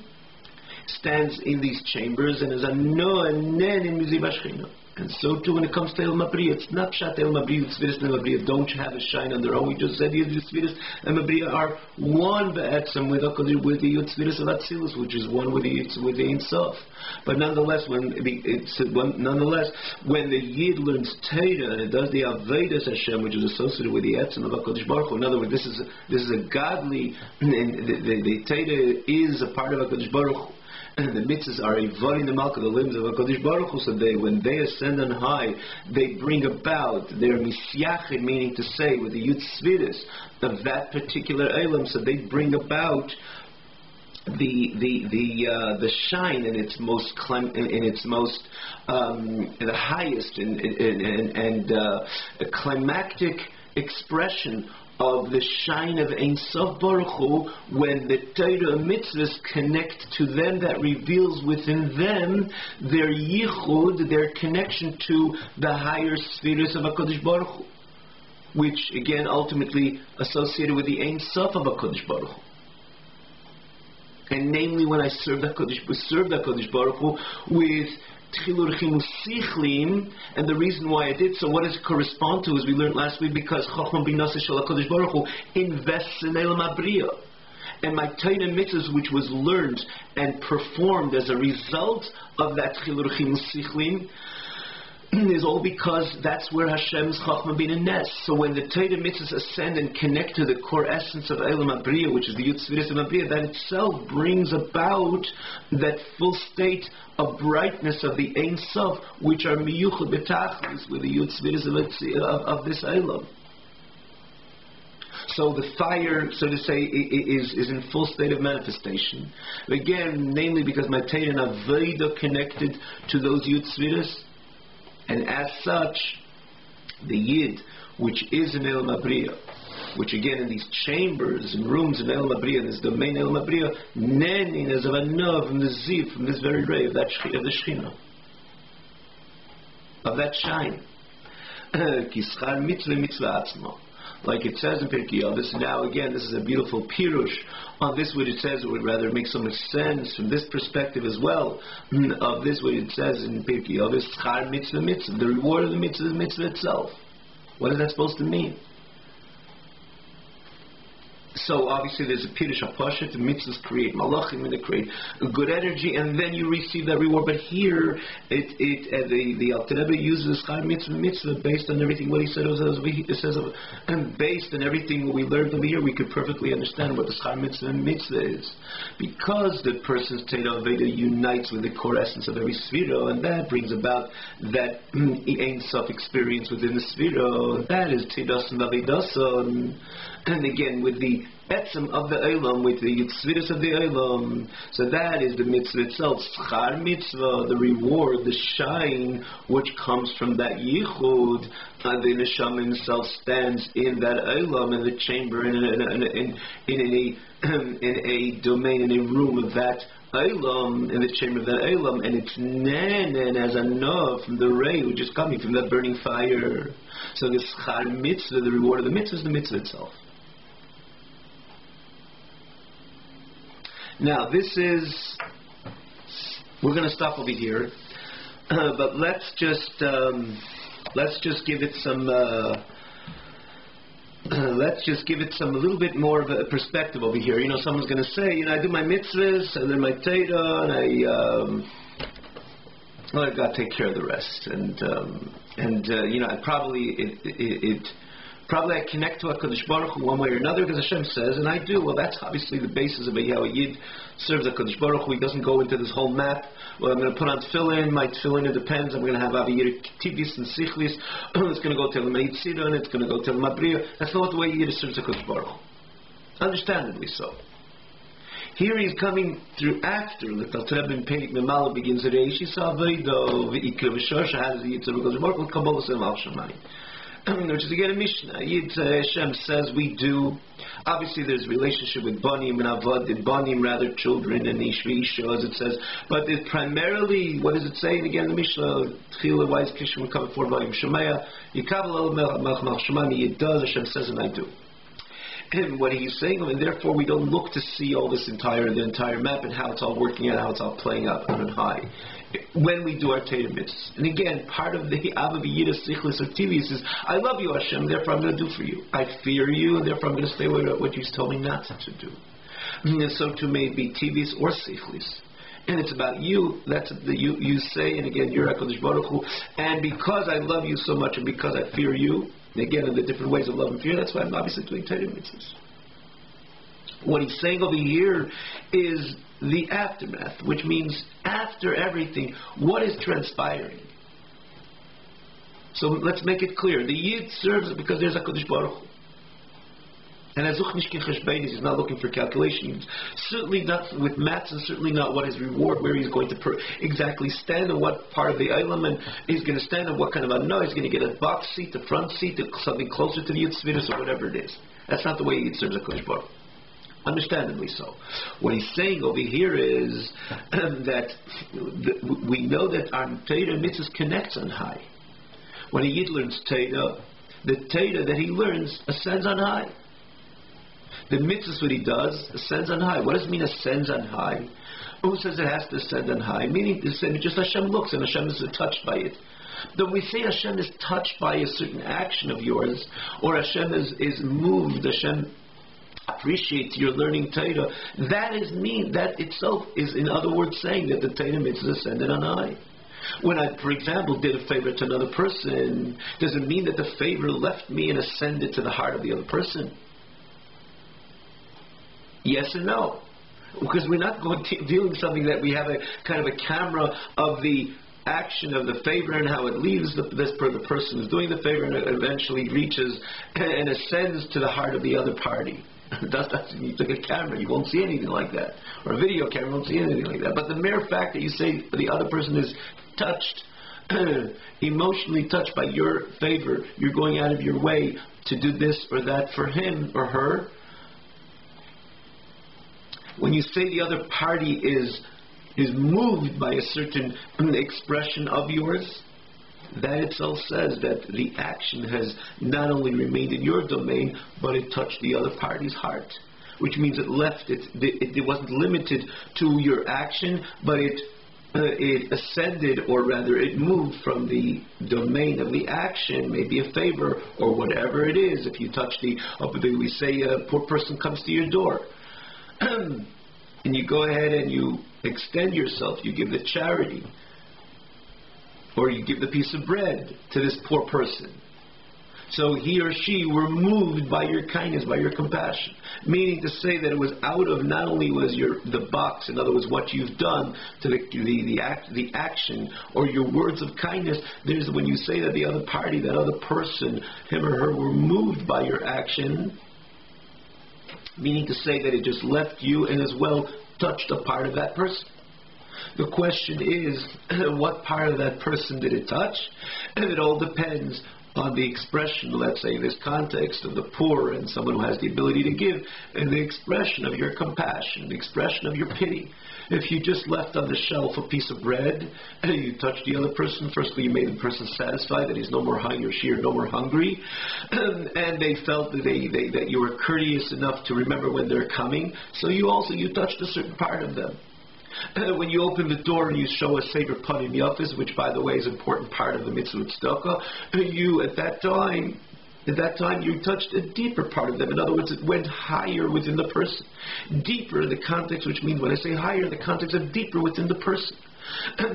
Speaker 1: stands in these chambers and is a no and nen in Miziv Ashchina. And so too when it comes to El Mabriya, it's not Pshat El Mabriya, Tzviris and Mabriya don't have a shine on their own. We just said the Tzviris and Mabriya are one be'etzem with the Tzviris of Atzilus, which is one with the Ein Sof. But nonetheless, when the Yid learns Torah and it does the Avedas Hashem, which is associated with the Etzem of HaKadosh Baruch Hu, in other words, this is a godly, and the Torah is a part of HaKadosh Baruch Hu. And the mitzvahs are evaring the malka, the limbs of HaKadosh Baruch Hu. So when they ascend on high, they bring about their misyachid, meaning to say with the Yud Tzviris of that particular elam. So they bring about the shine in its most the highest and climactic expression of the shine of Ein Sof Baruch Hu, when the Torah mitzvahs connect to them, that reveals within them their yichud, their connection to the higher spheres of HaKadosh Baruch Hu, which again ultimately associated with the Ein Sof of HaKadosh Baruch Hu. And namely, when I serve the HaKadosh Baruch Hu with and the reason why I did so, what does it correspond to, as we learned last week? Because Chochmah Binasa Shel HaKadosh Baruch Hu invests in Elam Abriya, and my Torah mitzvahs, which was learned and performed as a result of that Chilur Chimusichlim, is all because that's where Hashem's Chochmah Bin Nes. So when the Torah mitzvahs ascend and connect to the core essence of Elam Abriya, which is the Yud Tzviris of Abriya, that itself brings about that full state of brightness of the Ein Sof, which are miyuchad betachlis with the Yud Tzviris of this Elam. So the fire, so to say, is in full state of manifestation. Again, namely because my Torah and Aveda connected to those Yud Tzviris. And as such, the Yid, which is in Elam Abriya, which again in these chambers and rooms in Elam Abriya, in this domain Elam Abriya, nenin as of a nov from the ziv, from this very ray of the Shechina, of that shine. Kischar mitzvah mitzvah atzma. Like it says in Pirkei Avos. Now again, this is a beautiful pirush on this, what it says. It would rather make so much sense from this perspective as well, of this, what it says in Pirkei Avos, Schar mitzvah mitzvah, the reward of the mitzvah itself. What is that supposed to mean? So obviously there's a pirush hapashat. The mitzvahs create malachim, and they create a good energy, and then you receive that reward. But here, the Alter Rebbe uses schar mitzvah based on everything what he said. It says, and based on everything we learned over here, we could perfectly understand what the schar mitzvah is, because the person's Teda Veda unites with the core essence of every sphira, and that brings about that Ein Sof experience within the sphira. That is Tedas and Avedasan. And again, with the etzem of the Eilam, with the yitzviris of the Eilam, so that is the mitzvah itself. Schar mitzvah, the reward, the shine, which comes from that yichud. The neshama himself stands in that Eilam, in the chamber, in a domain, in a room of that Eilam, in the chamber of that Eilam, and it's nenen as a nov from the ray which is coming from that burning fire. So the schar mitzvah, the reward of the mitzvah, is the mitzvah itself. Now this is, we're going to stop over here, but let's just give it some a little bit more of a perspective over here. You know, someone's going to say, I do my mitzvahs and then my Torah, and I've got to take care of the rest, and I probably I connect to HaKadosh Baruch Hu one way or another, because Hashem says, and I do. Well, that's obviously the basis of how a Yid serves HaKadosh Baruch Hu. He doesn't go into this whole map. Well, I'm going to put on tefillin. My tefillin, it depends. I'm going to have Aviyir Tivis and Sichlis. It's going to go till Meitzira, and it's going to go till Mabriya. That's not the way a Yid serves HaKadosh Baruch Hu. Understandably so. Here he's coming through after the Alter Rebbe in Perek Memala begins at Reishi Sa'avaydo v'ikra v'shosha has the Yid serve HaKadosh Baruch Hu Kabbalah Sem Al Shamayim. Which is again a Mishnah. Yid Hashem says we do. Obviously, there's a relationship with Banim and Avad, Banim rather children, and Ish v'Isha as it says. But it primarily, what does it say? And again, the Mishnah, Tchila, wise Kishim, will come before Volume Shemaya. Yikabel el Melch Shemayim. Yid does. Hashem says, and I do. And what he's saying, and therefore we don't look to see all this the entire map and how it's all working out, how it's all playing out on high. When we do our Torah mitzvahs. And again, part of the Ava V'Yida Sichlis of Tivius is, I love you, Hashem, therefore I'm going to do for you. I fear you, and therefore I'm going to stay away from what you told me not to do. And so too may it be Tivius or Sichlis. And it's about you. That's you say, and again, you're HaKadosh Baruch Hu. And because I love you so much, and because I fear you, and again, in the different ways of love and fear, that's why I'm obviously doing Torah mitzvahs. What he's saying over here is the aftermath, which means after everything, what is transpiring? So let's make it clear. The Yid serves because there's HaKadosh Baruch Hu. And he's not looking for calculations. Certainly not with maths, and certainly not what his reward, where he's going to exactly stand, and what part of the Eilam, and he's going to stand, and what kind of a no, he's going to get a box seat, a front seat, something closer to the Yid Svidus, or whatever it is. That's not the way Yid serves HaKadosh Baruch Hu. Understandably so. What he's saying over here is that we know that our Torah mitzvahs connects on high. When a Yid learns Torah, the Torah that he learns ascends on high. The mitzvahs what he does ascends on high. What does it mean ascends on high? Who says it has to ascend on high? Meaning just Hashem looks and Hashem is touched by it. But when we say Hashem is touched by a certain action of yours, or Hashem is moved, Hashem appreciates your learning Torah, that itself is, in other words, saying that the Torah mitzvah ascended on high. When I, for example, did a favor to another person, does it mean that the favor left me and ascended to the heart of the other person? Yes and no. Because we're not going to dealing something that we have a kind of a camera of the action of the favor and how it leaves the person who's doing the favor and it eventually reaches and ascends to the heart of the other party. You took a camera, you won't see anything like that. Or a video camera, you won't see anything like that. But the mere fact that you say the other person is touched, emotionally touched by your favor, you're going out of your way to do this or that for him or her. When you say the other party is moved by a certain expression of yours, that itself says that the action has not only remained in your domain, but it touched the other party's heart. Which means it left it wasn't limited to your action, but it ascended, or rather it moved from the domain of the action, maybe a favor or whatever it is. If you touch we say a poor person comes to your door, and you go ahead and you extend yourself, you give the charity, or you give the piece of bread to this poor person. So he or she were moved by your kindness, by your compassion. Meaning to say that it was out of, not only was the box, in other words, what you've done to the action or your words of kindness. There's when you say that the other party, that other person, him or her, were moved by your action. Meaning to say that it just left you and as well touched a part of that person. The question is, what part of that person did it touch? And it all depends on the expression, let's say, this context of the poor and someone who has the ability to give, and the expression of your compassion, the expression of your pity. If you just left on the shelf a piece of bread and you touched the other person, firstly you made the person satisfied that he's no more hungry or she are no more hungry, and they felt that you were courteous enough to remember when they're coming, so you touched a certain part of them. When you open the door and you show a Sefer Panim Yafis, which by the way is an important part of the mitzvah tzedakah, you at that time you touched a deeper part of them. In other words, it went higher within the person. Deeper in the context, which means when I say higher, in the context of deeper within the person.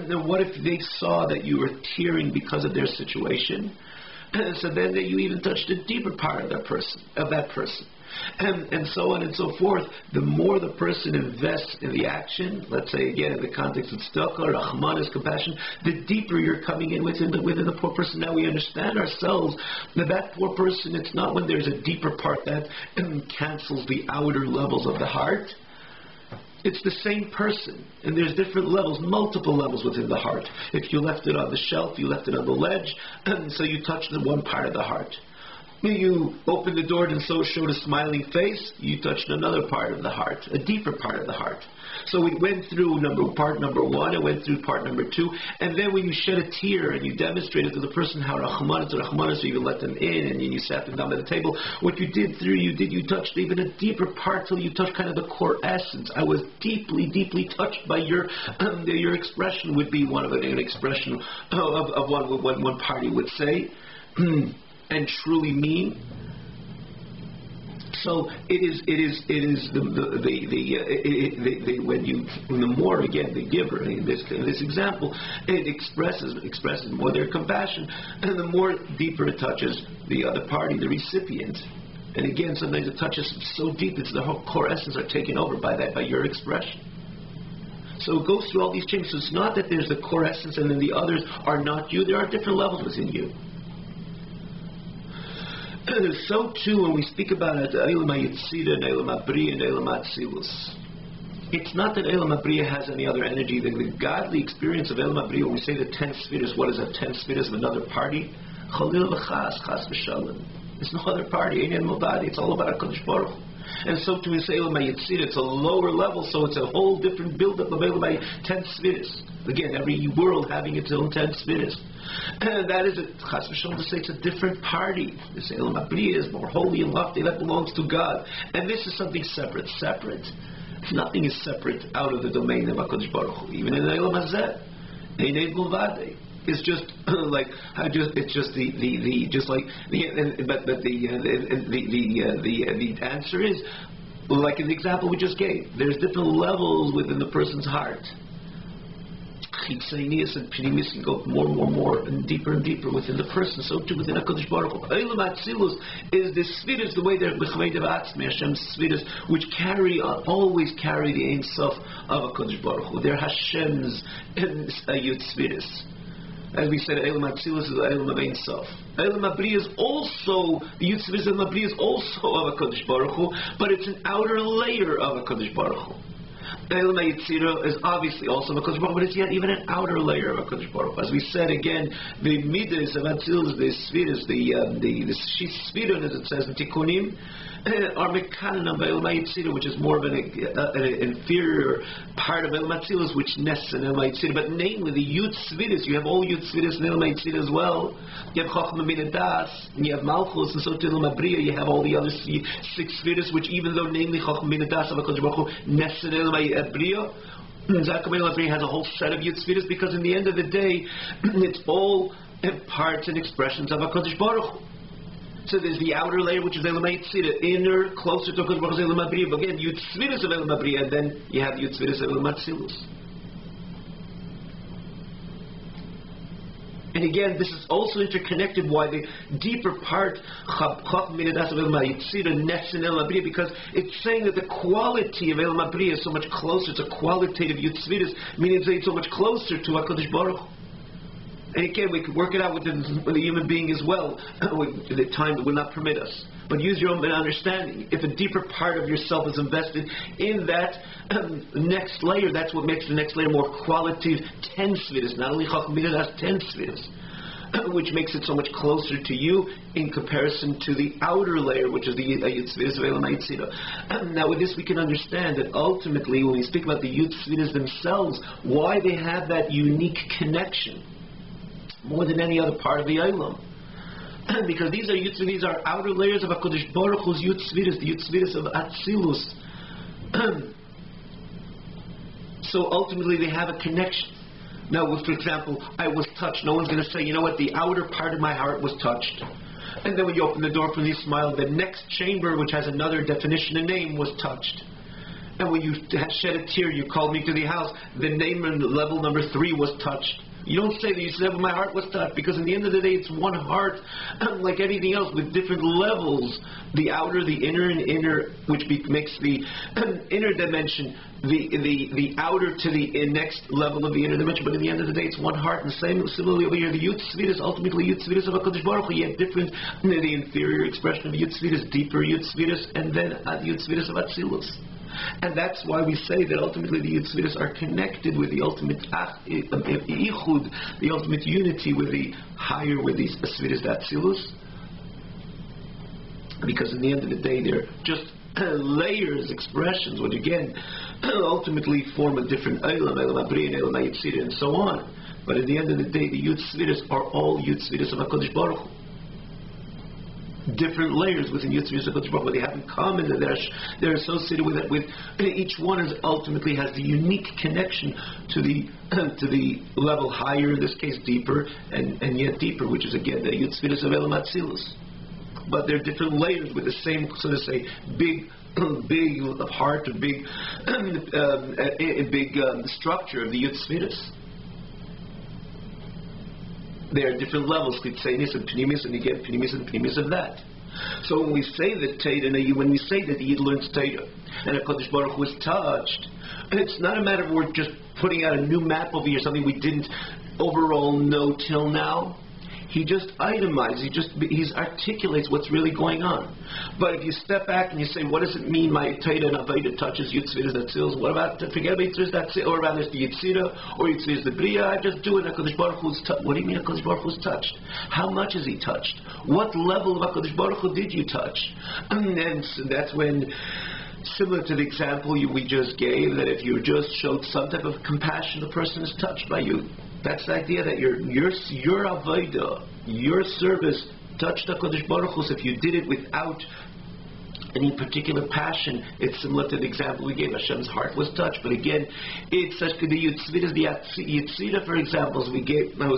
Speaker 1: Now what if they saw that you were tearing because of their situation? So then that you even touched a deeper part of that person. And so on and so forth. The more the person invests in the action, let's say again in the context of tzedakah, rachman is compassion, the deeper you're coming in within the poor person. Now we understand ourselves that poor person, it's not when there's a deeper part that cancels the outer levels of the heart. It's the same person, and there's different levels, multiple levels within the heart. If you left it on the shelf, you left it on the ledge, and so you touched the one part of the heart. You opened the door and so showed a smiling face, you touched another part of the heart, a deeper part of the heart. So we went through part number one, and went through part number two, and then when you shed a tear and you demonstrated to the person how Rahman to Rahman, so you let them in and you sat them down at the table, what you did you touched even a deeper part till you touched kind of the core essence. I was deeply, deeply touched by your expression would be one of an expression of what one party would say. And truly mean. So when the more again the giver in this example, it expresses more their compassion, and the more deeper it touches the other party, the recipient. And again, sometimes it touches so deep, it's the whole core essence are taken over by your expression. So it goes through all these changes. So it's not that there's the core essence and then the others are not you. There are different levels within you. So too, when we speak about Eilam HaYetzira and Eilam HaBriya and Eilam HaAtzilus, it's not that Eilam HaBriya has any other energy than the godly experience of Eilam HaBriya. When we say the 10 spheres, what is that 10 spheres of another party? Chalil v'chas, chas v'shalom. It's no other party. It's all about HaKadosh Baruch Hu. And so too, we say Eilam HaYetzira, it's a lower level, so it's a whole different build-up of Eilam HaYetzira, 10 spheres. Again, every world having its own 10 spheres. And that is chas v'shalom to say it's a different party. They say Eilam HaBriya is more holy and lofty, that belongs to God. And this is something separate. Nothing is separate out of the domain of HaKadosh Baruch Hu. Even in Eilam Hazeh, Einei Mulvadei. It's just like but the answer is like in the example we just gave. There's different levels within the person's heart. Chitzonius and Pnimis can go more and deeper within the person. So too within HaKadosh Baruch Hu. Eilam HaAtzilus is the spheres, the way they're B'chvei Devatzmi, Hashem's spheres, which always carry the Ein Sof of HaKadosh Baruch Hu. They're Hashem's Yud spheres. As we said, Eilam HaAtzilus is Eilam of Ein Sof. Eilam HaBriya is also, the Yud spheres of Eilam HaBriya is also of HaKadosh Baruch Hu, but it's an outer layer of HaKadosh Baruch Hu. Eilam HaYetzira is obviously also of HaKadosh Baruch Hu, but it's yet even an outer layer of HaKadosh Baruch Hu. As we said again, the midas of Atzilus, the spheres, the Shifirun, as it says in Tikkunim, are mekanan by Eilam HaYetzira, which is more of an inferior part of Eilam HaAtzilus, which nests in Eilam HaYetzira. But namely, the Yud Sviris, you have all Yud Sviris in Eilam HaYetzira as well. You have Chochmah Min Das, and you have Malchus, and so to Eilam HaBriya, you have all the other 6 Sviris, which even though namely Chochmah Min Das of HaKadosh Baruch Hu nests in Eilam HaBriya, Zakam Eilam HaBriya has a whole set of Yud Sviris, because in the end of the day, it's all parts and expressions of HaKadosh Baruch Hu. So there's the outer layer, which is Eilam HaYetzira, inner, closer to HaKadosh Baruch Hu, Eilam HaBriya. But again, Yud Sviris of Eilam HaBriya, and then you have Yud Sviris of Eilam HaAtzilus. And again, this is also interconnected why the deeper part, Chach Minadas of Eilam HaYetzira, nests in Eilam HaBriya, because it's saying that the quality of Eilam HaBriya is so much closer. It's a qualitative Yud Sviris, meaning it's so much closer to HaKadosh Baruch Hu. And again, we could work it out with the human being as well. The time would not permit us. But use your own understanding. If a deeper part of yourself is invested in that next layer, that's what makes the next layer more qualitative. 10 sviras, not only Chacham Bina, that's 10 sviras, which makes it so much closer to you in comparison to the outer layer, which is the Yud Sviras of Eilam HaYetzira. Now, with this, we can understand that ultimately, when we speak about the Yud Sviras themselves, why they have that unique connection more than any other part of the Eilam. Because these are outer layers of HaKadosh Baruch Hu's Yud Sviras, the Yud Sviras of Atzilus. So ultimately they have a connection. Now, for example, I was touched. No one's going to say, you know what, the outer part of my heart was touched. And then when you open the door for me, smile, the next chamber, which has another definition and name, was touched. And when you shed a tear, you called me to the house, the name and level number 3 was touched. You don't say that. You say, my heart was touched, because in the end of the day, it's one heart, like anything else, with different levels. The outer, the inner, and inner, which makes the inner dimension, the outer to the next level of the inner dimension. But in the end of the day, it's one heart. And similarly over here, the Yud Sviras, ultimately Yud Sviras of HaKadosh Baruch Hu, yet different, the inferior expression of Yud Sviras, deeper Yud Sviras, and then Yud Sviras of Atzilus. And that's why we say that ultimately the Yud Sviras are connected with the ultimate Ichud, the ultimate unity with the higher, with these Sviras Atzilus. because in the end of the day they're just layers, expressions, which again ultimately form a different Eilam Abriya, Eilam Yitzira, and so on. But at the end of the day, the Yud Tzviras are all Yud Tzviras of HaKadosh Baruch Hu. Different layers within Yud Tzviras of HaKadosh Baruch Hu. They haven't come in, they're associated with it. With each one is ultimately has the unique connection to the level higher, in this case deeper, and yet deeper, which is again the Yud Tzviras of Eilam Atzilus. But they're different layers with the same, so to say, big heart, a big structure of the Yud Tzviras. There are different levels, Chtzenis and Pnimis, and you get Pnimis and Pnimis of that. So when we say that when we say that the Yid learns Torah, and HaKadosh Baruch Hu was touched, it's not a matter of we're just putting out a new map over here, something we didn't overall know till now. He just itemizes, he articulates what's really going on. But if you step back and you say, what does it mean my Torah and Avodah touches Yud Tzviras Atzilus? What about, forget about Yitzviras Atzilus, or rather it's the Yitzira, or Yitzviras the Bria, I just do it, HaKadosh Baruch Hu's touched. What do you mean HaKadosh Baruch Hu's touched? How much is he touched? What level of HaKadosh Baruch Hu did you touch? And that's when, similar to the example we just gave, that if you just showed some type of compassion, the person is touched by you. That's the idea that your avodah, your service touched HaKadosh Baruch Hu. So if you did it without any particular passion, it's similar to the example we gave. Hashem's heart was touched, but again, it's such the Yitzviras, the Yitzira, for example, as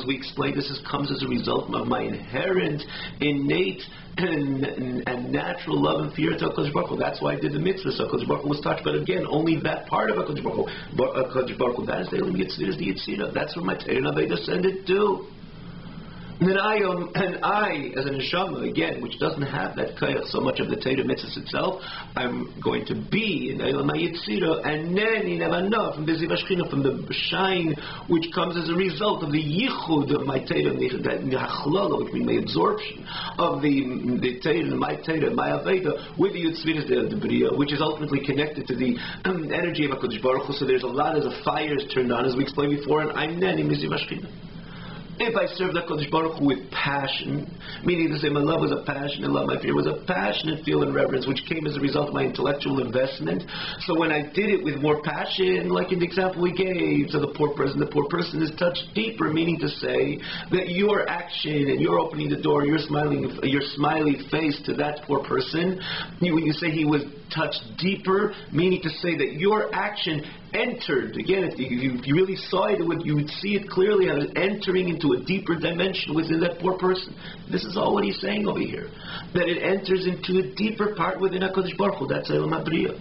Speaker 1: we explained, comes as a result of my inherent, innate, and natural love and fear to HaKadosh Baruch Hu. That's why I did the mitzvah. So HaKadosh Baruch Hu was touched, but again, only that part of HaKadosh Baruch Hu. But HaKadosh Baruch Hu, that is the Yitzviras, the Yitzira. That's what my Torah and Avodah send it to. And I, as a neshama, again, which doesn't have that kayach so much of the Torah mitzvahs itself, I'm going to be in Eilam Yitzira, and then in Evanah, from the shine, which comes as a result of the yichud of my Torah, the hachlala, which means my absorption of the Torah, my Avodah, with the Yitzviras, the Bria, which is ultimately connected to the energy of HaKadosh Baruch Hu. So there's a lot as a fire is turned on, as we explained before, and I'm then in Miziv Ashkina. If I served HaKadosh Baruch Hu with passion, meaning to say my love was a passion and love, my fear was a passionate feel and reverence, which came as a result of my intellectual investment. So when I did it with more passion, like in the example we gave to the poor person is touched deeper, meaning to say that your action and your opening the door, your smiley face to that poor person, when you say he was touched deeper, meaning to say that your action entered, again, if you really saw it, you would see it clearly as entering into a deeper dimension within that poor person. This is all what he's saying over here, that it enters into a deeper part within HaKadosh Baruch Hu. That's Eilam Abriya.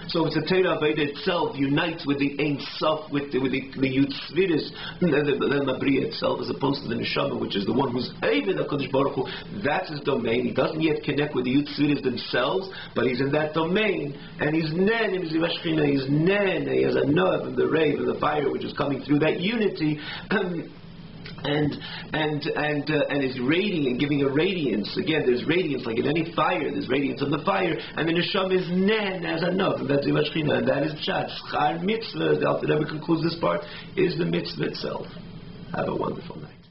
Speaker 1: So it's the Torah Avodah itself unites with the Ein Sof, with the Yud Tzviras, the Abriya itself, as opposed to the Neshama, which is the one who's Eivid HaKadosh Baruch Hu. That's his domain. He doesn't yet connect with the Yud Tzviras themselves, but he's in that domain, and he's Nen, in Ziv Ashchina, he's Nen, he has a Nov, and the Rave, and the fire, which is coming through that unity, and is radiant, giving a radiance. Again, there's radiance, like in any fire, there's radiance on the fire, and the neshama is nen as enough, and that's the Shechina, and that is pshat. Schar mitzvah, the Alter Rebbe concludes this part, is the mitzvah itself. Have a wonderful night.